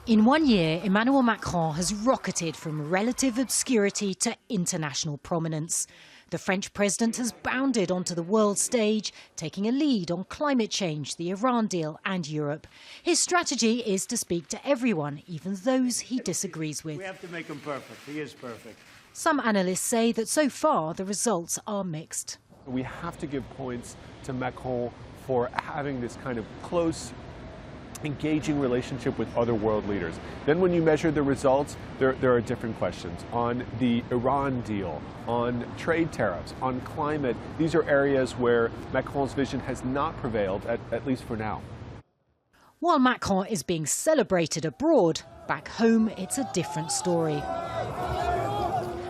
In 1 year, Emmanuel Macron has rocketed from relative obscurity to international prominence. The French president has bounded onto the world stage, taking a lead on climate change, the Iran deal and Europe. His strategy is to speak to everyone, even those he disagrees with. We have to make him perfect. He is perfect. Some analysts say that so far the results are mixed. We have to give points to Macron for having this kind of close, engaging relationship with other world leaders. Then when you measure the results, there are different questions. On the Iran deal, on trade tariffs, on climate, these are areas where Macron's vision has not prevailed, at least for now. While Macron is being celebrated abroad, back home it's a different story.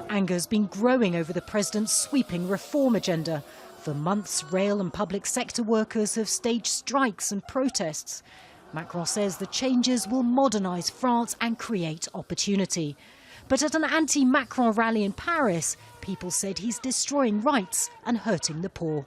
Anger's been growing over the president's sweeping reform agenda. For months, rail and public sector workers have staged strikes and protests. Macron says the changes will modernise France and create opportunity. But at an anti-Macron rally in Paris, people said he's destroying rights and hurting the poor.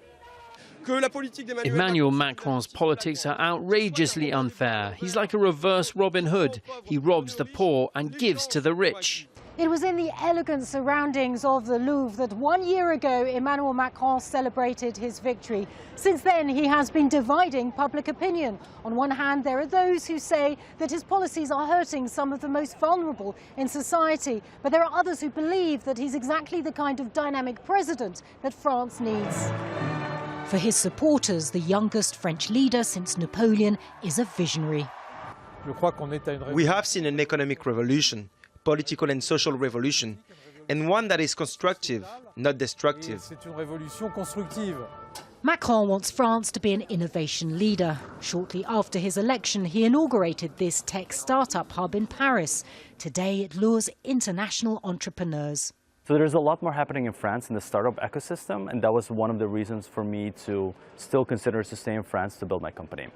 Emmanuel Macron's politics are outrageously unfair. He's like a reverse Robin Hood. He robs the poor and gives to the rich. It was in the elegant surroundings of the Louvre that 1 year ago Emmanuel Macron celebrated his victory. Since then, he has been dividing public opinion. On one hand, there are those who say that his policies are hurting some of the most vulnerable in society. But there are others who believe that he's exactly the kind of dynamic president that France needs. For his supporters, the youngest French leader since Napoleon is a visionary. We have seen an economic revolution, political and social revolution, and one that is constructive, not destructive. Macron wants France to be an innovation leader. Shortly after his election, he inaugurated this tech startup hub in Paris. Today, it lures international entrepreneurs. So there's a lot more happening in France in the startup ecosystem, and that was one of the reasons for me to still consider to stay in France to build my company.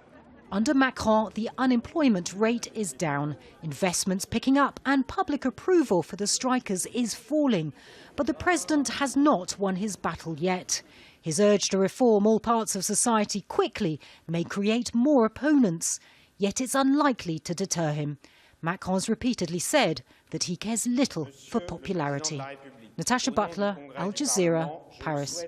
Under Macron, the unemployment rate is down, investments picking up, and public approval for the strikers is falling. But the president has not won his battle yet. His urge to reform all parts of society quickly may create more opponents. Yet it's unlikely to deter him. Macron's repeatedly said that he cares little for popularity. Natacha, Butler, Al Jazeera, Paris.